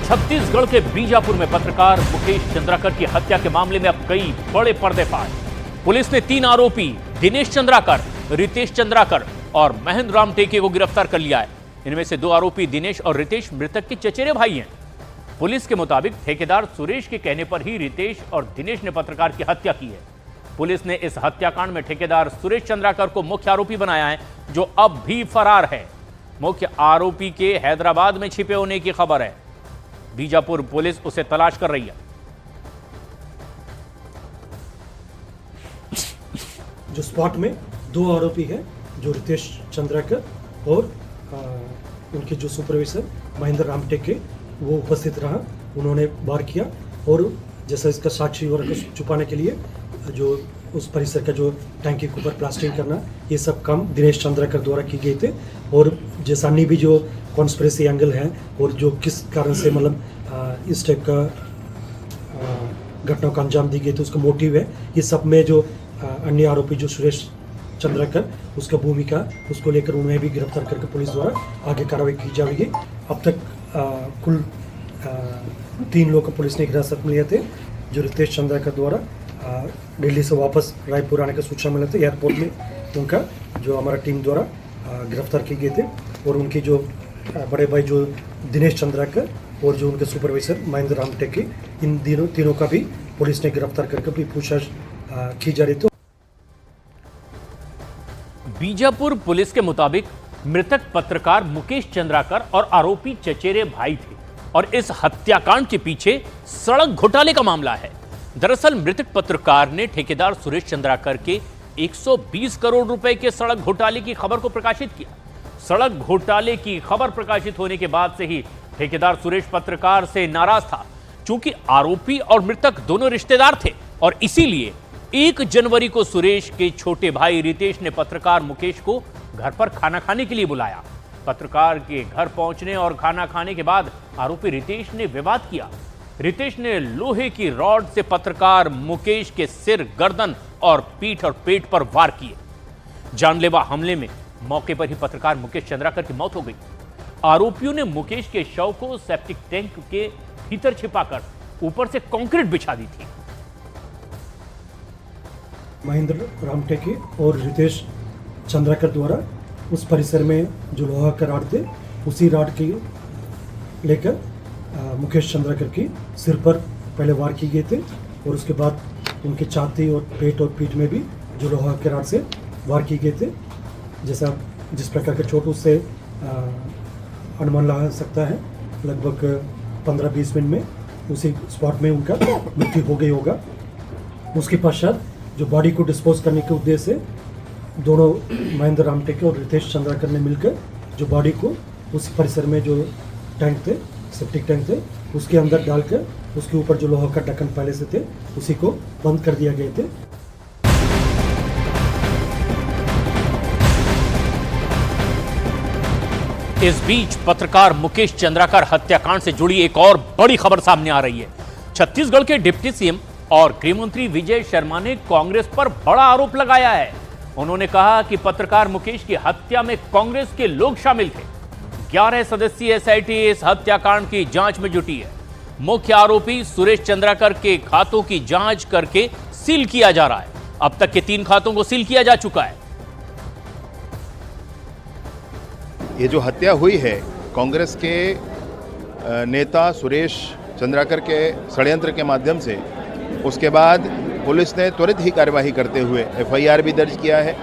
छत्तीसगढ़ के बीजापुर में पत्रकार मुकेश चंद्राकर की हत्या के मामले में अब कई बड़े पर्दाफाश। पुलिस ने 3 आरोपी दिनेश चंद्राकर, रितेश चंद्राकर और महेंद्र राम टेके को गिरफ्तार कर लिया है। इनमें से 2 आरोपी दिनेश और रितेश मृतक के चचेरे भाई हैं। पुलिस के मुताबिक ठेकेदार सुरेश के कहने पर ही रितेश और दिनेश ने पत्रकार की हत्या की है। पुलिस ने इस हत्याकांड में ठेकेदार सुरेश चंद्राकर को मुख्य आरोपी बनाया है, जो अब भी फरार है। मुख्य आरोपी के हैदराबाद में छिपे होने की खबर है। बीजापुर पुलिस उसे तलाश कर रही है। जो स्पॉट में 2 आरोपी हैं, जो रितेश चंद्राकर और उनके जो सुपरवाइजर महेंद्र राम टेके, वो उपस्थित रहा। उन्होंने वार किया और जैसा इसका साक्षी और छुपाने के लिए जो उस परिसर का जो टैंकी के ऊपर प्लास्टिंग करना, ये सब काम दिनेश चंद्राकर द्वारा की गए थे। और जैसा अन्य भी जो कॉन्स्पिरेसी एंगल है और जो किस कारण से मतलब इस टाइप का घटनाओं का अंजाम दी गई थी, उसका मोटिव है, ये सब में जो अन्य आरोपी जो सुरेश चंद्राकर, उसका भूमिका, उसको लेकर उन्हें भी गिरफ्तार करके पुलिस द्वारा आगे कार्रवाई की जाएगी। अब तक कुल 3 लोग को पुलिस ने हिरासत में लिए थे। जो रितेश चंद्राकर द्वारा दिल्ली से वापस रायपुर आने का सूचना मिला था, एयरपोर्ट में उनका जो हमारा टीम द्वारा गिरफ्तार किए गए थे। और उनके जो बड़े भाई जो दिनेश चंद्राकर और जो उनके सुपरवाइजर महेंद्र राम टेके, इन तीनों का भी पुलिस ने गिरफ्तार करके भी पूछताछ की जा रही थी। बीजापुर पुलिस के मुताबिक मृतक पत्रकार मुकेश चंद्राकर और आरोपी चचेरे भाई थे और इस हत्याकांड के पीछे सड़क घोटाले का मामला है। दरअसल मृतक पत्रकार ने ठेकेदार सुरेश चंद्राकर के 120 करोड़ रुपए के सड़क घोटाले की खबर को प्रकाशित किया। सड़क घोटाले की खबर प्रकाशित होने के बाद से ही ठेकेदार सुरेश पत्रकार से नाराज था। चूंकि आरोपी और मृतक दोनों रिश्तेदार थे और इसीलिए 1 जनवरी को सुरेश के छोटे भाई रितेश ने पत्रकार मुकेश को घर पर खाना खाने के लिए बुलाया। पत्रकार के घर पहुंचने और खाना खाने के बाद आरोपी रितेश ने विवाद किया। रितेश ने लोहे की रॉड से पत्रकार मुकेश के सिर, गर्दन और पीठ और पेट पर वार किए। जानलेवा हमले में मौके पर ही पत्रकार मुकेश चंद्राकर की मौत हो गई। आरोपियों ने मुकेश के शव को सेप्टिक टैंक के भीतर छिपाकर ऊपर से कंक्रीट बिछा दी थी। महेंद्र राम टेके और रितेश चंद्राकर द्वारा उस परिसर में जो लोहा का राड थे, उसी राड की लेकर मुकेश चंद्राकर की सिर पर पहले वार की गए थे और उसके बाद उनके छाती और पेट और पीठ में भी जो लोहा के राड से वार की गए थे। जिस प्रकार के चोट, उससे अनुमान लगा सकता है लगभग 15-20 मिनट में उसी स्पॉट में उनका मृत्यु हो गई होगा। उसके पश्चात जो बॉडी को डिस्पोज करने के उद्देश्य से दोनों महेंद्र राम टेके और रितेश चंद्राकर ने मिलकर जो बॉडी को उस परिसर में जो टैंक थे, सेप्टिक टैंक थे, उसके अंदर डालकर उसके ऊपर जो लोहा का ढक्कन पहले से थे, उसी को बंद कर दिया गए थे। इस बीच पत्रकार मुकेश चंद्राकर हत्याकांड से जुड़ी एक और बड़ी खबर सामने आ रही है। छत्तीसगढ़ के डिप्टी सीएम और गृह मंत्री विजय शर्मा ने कांग्रेस पर बड़ा आरोप लगाया है। उन्होंने कहा कि पत्रकार मुकेश की हत्या में कांग्रेस के लोग शामिल थे। 11 सदस्यीय एसआईटी इस हत्याकांड की जांच में जुटी है। मुख्य आरोपी सुरेश चंद्राकर के खातों की जांच करके सील किया जा रहा है। अब तक के 3 खातों को सील किया जा चुका है। ये जो हत्या हुई है कांग्रेस के नेता सुरेश चंद्राकर के षड्यंत्र के माध्यम से, उसके बाद पुलिस ने त्वरित ही कार्यवाही करते हुए एफआईआर भी दर्ज किया है।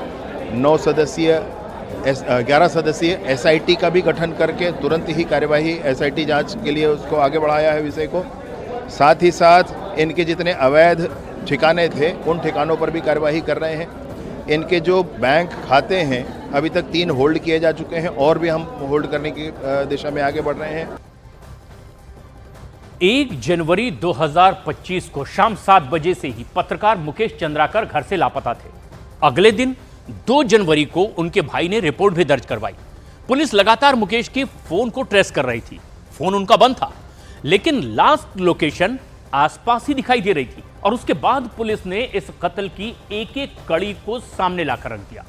11 सदस्यीय एसआईटी का भी गठन करके तुरंत ही कार्यवाही एसआईटी जांच के लिए उसको आगे बढ़ाया है विषय को। साथ ही साथ इनके जितने अवैध ठिकाने थे, उन ठिकानों पर भी कार्यवाही कर रहे हैं। इनके जो बैंक खाते हैं, अभी तक 3 होल्ड किए जा चुके हैं और भी हम होल्ड करने की दिशा में आगे बढ़ रहे हैं। 1 जनवरी 2025 को शाम 7 बजे से ही पत्रकार मुकेश चंद्राकर घर से लापता थे। अगले दिन 2 जनवरी को उनके भाई ने रिपोर्ट भी दर्ज करवाई। पुलिस लगातार मुकेश के फोन को ट्रेस कर रही थी। फोन उनका बंद था, लेकिन लास्ट लोकेशन आसपास ही दिखाई दे रही थी। और उसके बाद पुलिस ने इस कत्ल की एक-एक कड़ी को सामने लाकर रख दिया।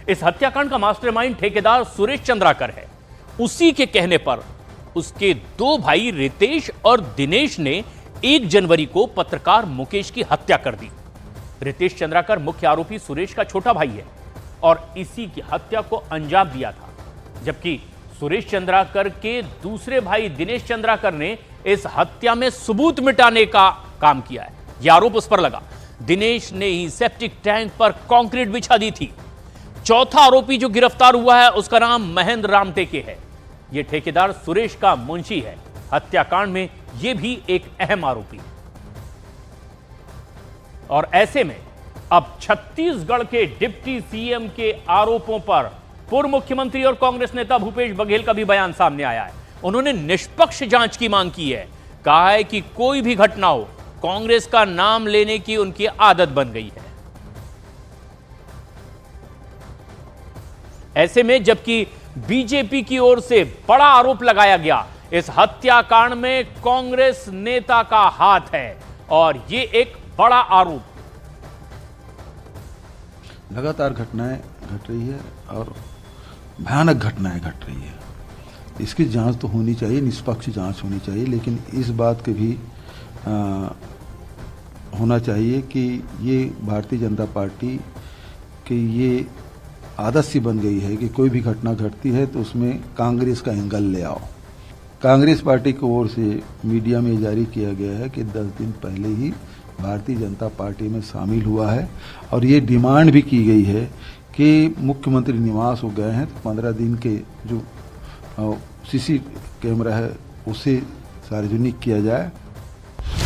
इस हत्याकांड का मास्टरमाइंड ठेकेदार सुरेश चंद्राकर है। उसी के कहने पर उसके दो भाई रितेश और दिनेश ने 1 जनवरी को पत्रकार मुकेश की हत्या कर दी। रितेश चंद्राकर मुख्य आरोपी सुरेश का छोटा भाई है और इसी की हत्या को अंजाम दिया था, जबकि सुरेश चंद्राकर के दूसरे भाई दिनेश चंद्राकर ने इस हत्या में सबूत मिटाने का काम किया है। यह आरोप उस पर लगा। दिनेश ने ही सेप्टिक टैंक पर कंक्रीट बिछा दी थी। चौथा आरोपी जो गिरफ्तार हुआ है उसका नाम महेंद्र रामटेके है। यह ठेकेदार सुरेश का मुंशी है। हत्याकांड में यह भी एक अहम आरोपी है। और ऐसे में अब छत्तीसगढ़ के डिप्टी सीएम के आरोपों पर पूर्व मुख्यमंत्री और कांग्रेस नेता भूपेश बघेल का भी बयान सामने आया है। उन्होंने निष्पक्ष जांच की मांग की है। कहा है कि कोई भी घटना हो, कांग्रेस का नाम लेने की उनकी आदत बन गई है। ऐसे में जबकि बीजेपी की ओर से बड़ा आरोप लगाया गया, इस हत्याकांड में कांग्रेस नेता का हाथ है और यह एक बड़ा आरोप। लगातार घटनाएं घट रही है और भयानक घटनाएं घट रही है। इसकी जांच तो होनी चाहिए, निष्पक्ष जांच होनी चाहिए, लेकिन इस बात के भी होना चाहिए कि ये भारतीय जनता पार्टी की ये आदत सी बन गई है कि कोई भी घटना घटती है तो उसमें कांग्रेस का एंगल ले आओ। कांग्रेस पार्टी की ओर से मीडिया में जारी किया गया है कि 10 दिन पहले ही भारतीय जनता पार्टी में शामिल हुआ है और ये डिमांड भी की गई है कि मुख्यमंत्री निवास हो गए हैं तो 15 दिन के जो सीसी कैमरा है उसे सार्वजनिक किया जाए